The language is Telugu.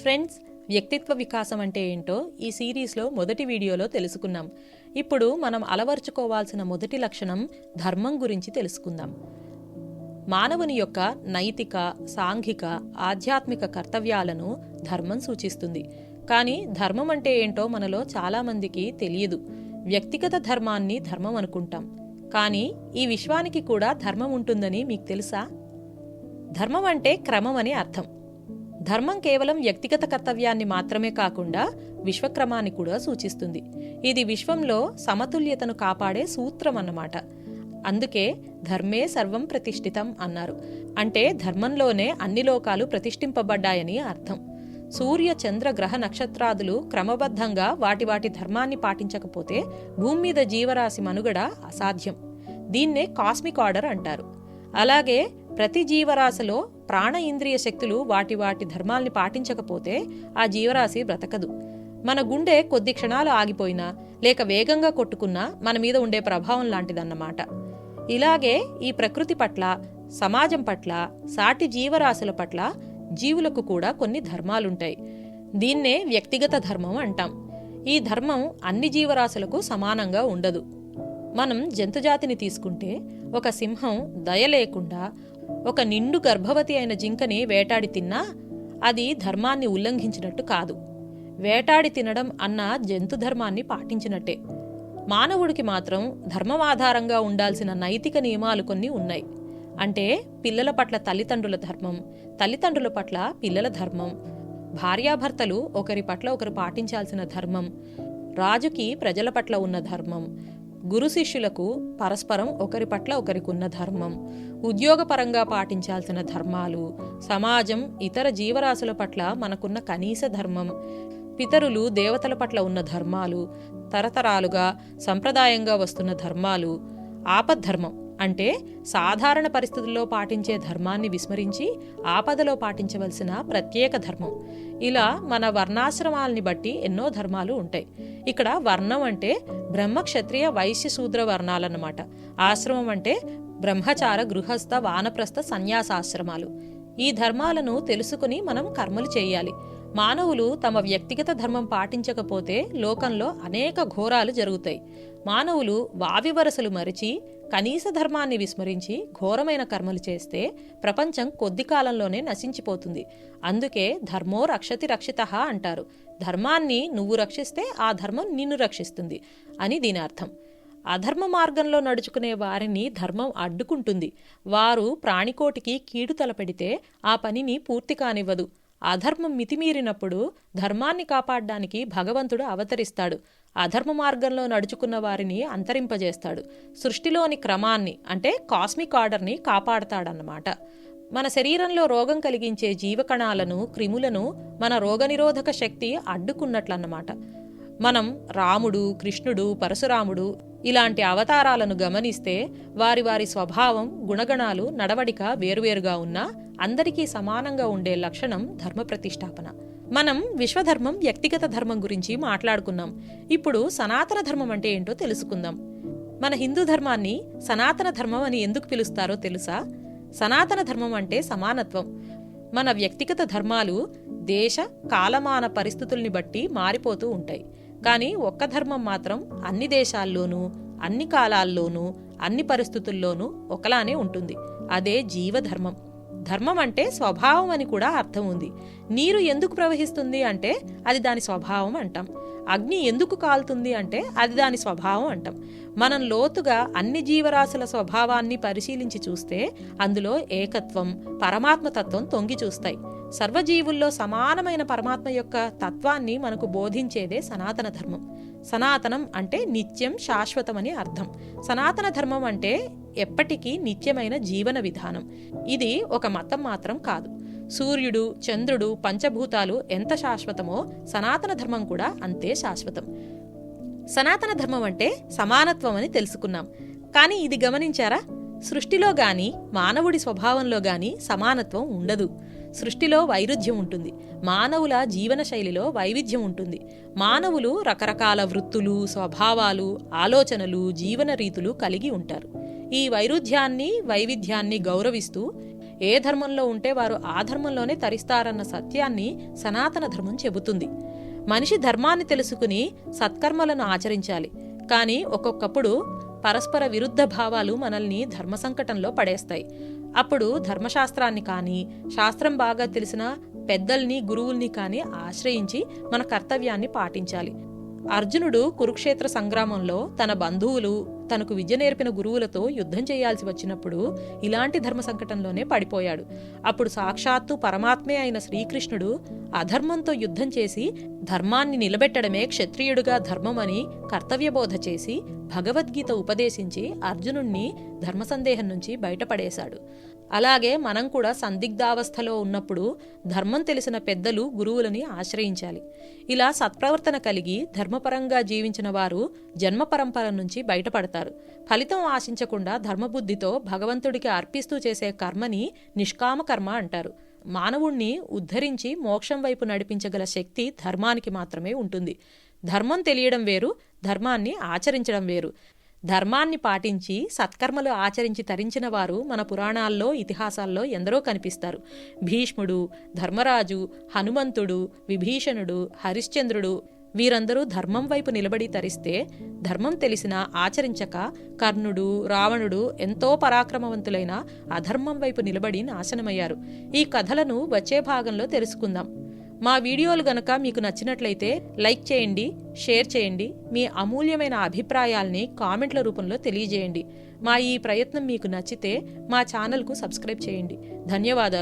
ఫ్రెండ్స్, వ్యక్తిత్వ వికాసం అంటే ఏంటో ఈ సిరీస్లో మొదటి వీడియోలో తెలుసుకున్నాం. ఇప్పుడు మనం అలవర్చుకోవాల్సిన మొదటి లక్షణం ధర్మం గురించి తెలుసుకుందాం. మానవుని యొక్క నైతిక, సాంఘిక, ఆధ్యాత్మిక కర్తవ్యాలను ధర్మం సూచిస్తుంది. కానీ ధర్మం అంటే ఏంటో మనలో చాలామందికి తెలియదు. వ్యక్తిగత ధర్మాన్ని ధర్మం అనుకుంటాం. కానీ ఈ విశ్వానికి కూడా ధర్మం ఉంటుందని మీకు తెలుసా? ధర్మం అంటే క్రమం అని అర్థం. ధర్మం కేవలం వ్యక్తిగత కర్తవ్యాన్ని మాత్రమే కాకుండా విశ్వక్రమాన్ని కూడా సూచిస్తుంది. ఇది విశ్వంలో సమతుల్యతను కాపాడే సూత్రం అన్నమాట. అందుకే ధర్మే సర్వం ప్రతిష్ఠితం అన్నారు. అంటే ధర్మంలోనే అన్ని లోకాలు ప్రతిష్ఠింపబడ్డాయని అర్థం. సూర్య, చంద్ర, గ్రహ, నక్షత్రాదులు క్రమబద్ధంగా వాటి ధర్మాన్ని పాటించకపోతే భూమి మీద జీవరాశి మనుగడ అసాధ్యం. దీన్నే కాస్మిక్ ఆర్డర్ అంటారు. అలాగే ప్రతి జీవరాశిలో ప్రాణ, ఇంద్రియ శక్తులు వాటి ధర్మాల్ని పాటించకపోతే ఆ జీవరాశి బ్రతకదు. మన గుండె కొద్ది క్షణాలు ఆగిపోయినా లేక వేగంగా కొట్టుకున్నా మన మీద ఉండే ప్రభావం లాంటిదన్నమాట. ఇలాగే ఈ ప్రకృతి పట్ల, సమాజం పట్ల, సాటి జీవరాశుల పట్ల జీవులకు కూడా కొన్ని ధర్మాలుంటాయి. దీన్నే వ్యక్తిగత ధర్మం అంటాం. ఈ ధర్మం అన్ని జీవరాశులకు సమానంగా ఉండదు. మనం జంతుజాతిని తీసుకుంటే ఒక సింహం దయ లేకుండా ఒక నిండు గర్భవతి అయిన జింకని వేటాడి తిన్నా అది ధర్మాన్ని ఉల్లంఘించినట్టు కాదు. వేటాడి తినడం అన్న జంతు ధర్మాన్ని పాటించినట్టే. మానవుడికి మాత్రం ధర్మం ఆధారంగా ఉండాల్సిన నైతిక నియమాలు కొన్ని ఉన్నాయి. అంటే పిల్లల పట్ల తల్లిదండ్రుల ధర్మం, తల్లిదండ్రుల పట్ల పిల్లల ధర్మం, భార్యాభర్తలు ఒకరి పట్ల ఒకరు పాటించాల్సిన ధర్మం, రాజుకి ప్రజల పట్ల ఉన్న ధర్మం, గురు శిష్యులకు పరస్పరం ఒకరి పట్ల ఒకరికున్న ధర్మం, ఉద్యోగపరంగా పాటించాల్సిన ధర్మాలు, సమాజం, ఇతర జీవరాశుల పట్ల మనకున్న కనీస ధర్మం, పితరులు, దేవతల పట్ల ఉన్న ధర్మాలు, తరతరాలుగా సంప్రదాయంగా వస్తున్న ధర్మాలు, ఆపద్ధర్మం అంటే సాధారణ పరిస్థితుల్లో పాటించే ధర్మాన్ని విస్మరించి ఆపదలో పాటించవలసిన ప్రత్యేక ధర్మం. ఇలా మన వర్ణాశ్రమాల్ని బట్టి ఎన్నో ధర్మాలు ఉంటాయి. ఇక్కడ వర్ణం అంటే బ్రహ్మ, క్షత్రియ, వైశ్య, శూద్ర వర్ణాలన్నమాట. ఆశ్రమం అంటే బ్రహ్మచార, గృహస్థ, వానప్రస్థ, సన్యాసాశ్రమాలు. ఈ ధర్మాలను తెలుసుకుని మనం కర్మలు చేయాలి. మానవులు తమ వ్యక్తిగత ధర్మం పాటించకపోతే లోకంలో అనేక ఘోరాలు జరుగుతాయి. మానవులు వావి వరసలు మరిచి కనీస ధర్మాన్ని విస్మరించి ఘోరమైన కర్మలు చేస్తే ప్రపంచం కొద్ది కాలంలోనే నశించిపోతుంది. అందుకే ధర్మో రక్షతి రక్షితః అంటారు. ధర్మాన్ని నువ్వు రక్షిస్తే ఆ ధర్మం నిన్ను రక్షిస్తుంది అని దీని అర్థం. అధర్మ మార్గంలో నడుచుకునే వారిని ధర్మం అడ్డుకుంటుంది. వారు ప్రాణికోటికి కీడు తలపెడితే ఆ పనిని పూర్తి కానివ్వదు. అధర్మం మితిమీరినప్పుడు ధర్మాన్ని కాపాడడానికి భగవంతుడు అవతరిస్తాడు. అధర్మ మార్గంలో నడుచుకున్న వారిని అంతరింపజేస్తాడు. సృష్టిలోని క్రమాన్ని అంటే కాస్మిక్ ఆర్డర్ని కాపాడతాడన్నమాట. మన శరీరంలో రోగం కలిగించే జీవకణాలను, క్రిములను మన రోగనిరోధక శక్తి అడ్డుకున్నట్లన్నమాట. మనం రాముడు, కృష్ణుడు, పరశురాముడు ఇలాంటి అవతారాలను గమనిస్తే వారి స్వభావం, గుణగణాలు, నడవడిక వేరువేరుగా ఉన్నా అందరికీ సమానంగా ఉండే లక్షణం ధర్మ ప్రతిష్టాపన. మనం విశ్వధర్మం, వ్యక్తిగత ధర్మం గురించి మాట్లాడుకున్నాం. ఇప్పుడు సనాతన ధర్మం అంటే ఏంటో తెలుసుకుందాం. మన హిందూ ధర్మాన్ని సనాతన ధర్మం అని ఎందుకు పిలుస్తారో తెలుసా? సనాతన ధర్మం అంటే సమానత్వం. మన వ్యక్తిగత ధర్మాలు దేశ, కాలమాన పరిస్థితుల్ని బట్టి మారిపోతూ ఉంటాయి. కానీ ఒక్క ధర్మం మాత్రం అన్ని దేశాల్లోనూ, అన్ని కాలాల్లోనూ, అన్ని పరిస్థితుల్లోనూ ఒకలానే ఉంటుంది. అదే జీవధర్మం. ధర్మం అంటే స్వభావం అని కూడా అర్థం ఉంది. నీరు ఎందుకు ప్రవహిస్తుంది అంటే అది దాని స్వభావం అంటాం. అగ్ని ఎందుకు కాలుతుంది అంటే అది దాని స్వభావం అంటాం. మనం లోతుగా అన్ని జీవరాశుల స్వభావాన్ని పరిశీలించి చూస్తే అందులో ఏకత్వం, పరమాత్మతత్వం తొంగి చూస్తాయి. సర్వజీవుల్లో సమానమైన పరమాత్మ యొక్క తత్వాన్ని మనకు బోధించేదే సనాతన ధర్మం. సనాతనం అంటే నిత్యం, శాశ్వతమని అర్థం. సనాతన ధర్మం అంటే ఎప్పటికీ నిత్యమైన జీవన విధానం. ఇది ఒక మతం మాత్రం కాదు. సూర్యుడు, చంద్రుడు, పంచభూతాలు ఎంత శాశ్వతమో సనాతన ధర్మం కూడా అంతే శాశ్వతం. సనాతన ధర్మం అంటే సమానత్వం అని తెలుసుకున్నాం. కానీ ఇది గమనించారా? సృష్టిలో గాని, మానవుడి స్వభావంలో గాని సమానత్వం ఉండదు. సృష్టిలో వైరుధ్యం ఉంటుంది. మానవుల జీవన శైలిలో వైవిధ్యం ఉంటుంది. మానవులు రకరకాల వృత్తులు, స్వభావాలు, ఆలోచనలు, జీవన రీతులు కలిగి ఉంటారు. ఈ వైరుధ్యాన్ని, వైవిధ్యాన్ని గౌరవిస్తూ ఏ ధర్మంలో ఉంటే వారు ఆ ధర్మంలోనే తరిస్తారన్న సత్యాన్ని సనాతన ధర్మం చెబుతుంది. మనిషి ధర్మాన్ని తెలుసుకుని సత్కర్మలను ఆచరించాలి. కానీ ఒక్కొక్కప్పుడు పరస్పర విరుద్ధ భావాలు మనల్ని ధర్మ సంకటంలో పడేస్తాయి. అప్పుడు ధర్మశాస్త్రాన్ని కానీ, శాస్త్రం బాగా తెలిసిన పెద్దల్ని, గురువుల్ని కానీ ఆశ్రయించి మన కర్తవ్యాన్ని పాటించాలి. అర్జునుడు కురుక్షేత్ర సంగ్రామంలో తన బంధువులు, తనకు విద్య నేర్పిన గురువులతో యుద్ధం చేయాల్సి వచ్చినప్పుడు ఇలాంటి ధర్మ సంకటంలోనే పడిపోయాడు. అప్పుడు సాక్షాత్తు పరమాత్మే అయిన శ్రీకృష్ణుడు అధర్మంతో యుద్ధం చేసి ధర్మాన్ని నిలబెట్టడమే క్షత్రియుడిగా ధర్మమని కర్తవ్యబోధ చేసి భగవద్గీత ఉపదేశించి అర్జునుణ్ణి ధర్మ సందేహం నుంచి బయటపడేశాడు. అలాగే మనం కూడా సందిగ్ధావస్థలో ఉన్నప్పుడు ధర్మం తెలిసిన పెద్దలు, గురువులని ఆశ్రయించాలి. ఇలా సత్ప్రవర్తన కలిగి ధర్మపరంగా జీవించిన వారు జన్మ పరంపర నుంచి బయటపడతారు. ఫలితం ఆశించకుండా ధర్మబుద్ధితో భగవంతుడికి అర్పిస్తూ చేసే కర్మని నిష్కామ కర్మ అంటారు. మానవుణ్ణి ఉద్ధరించి మోక్షం వైపు నడిపించగల శక్తి ధర్మానికి మాత్రమే ఉంటుంది. ధర్మం తెలియడం వేరు, ధర్మాన్ని ఆచరించడం వేరు. ధర్మాన్ని పాటించి సత్కర్మలు ఆచరించి తరించిన వారు మన పురాణాల్లో, ఇతిహాసాల్లో ఎందరో కనిపిస్తారు. భీష్ముడు, ధర్మరాజు, హనుమంతుడు, విభీషణుడు, హరిశ్చంద్రుడు వీరందరూ ధర్మం వైపు నిలబడి తరిస్తే, ధర్మం తెలిసినా ఆచరించక కర్ణుడు, రావణుడు ఎంతో పరాక్రమవంతులైన అధర్మం వైపు నిలబడి నాశనమయ్యారు. ఈ కథలను వచ్చే భాగంలో తెలుసుకుందాం. మా వీడియోలు గనక మీకు నచ్చినట్లయితే లైక్ చేయండి, షేర్ చేయండి. మీ అమూల్యమైన అభిప్రాయాల్ని కామెంట్ల రూపంలో తెలియజేయండి. మా ఈ ప్రయత్నం మీకు నచ్చితే మా ఛానల్కు సబ్స్క్రైబ్ చేయండి. ధన్యవాదాలు.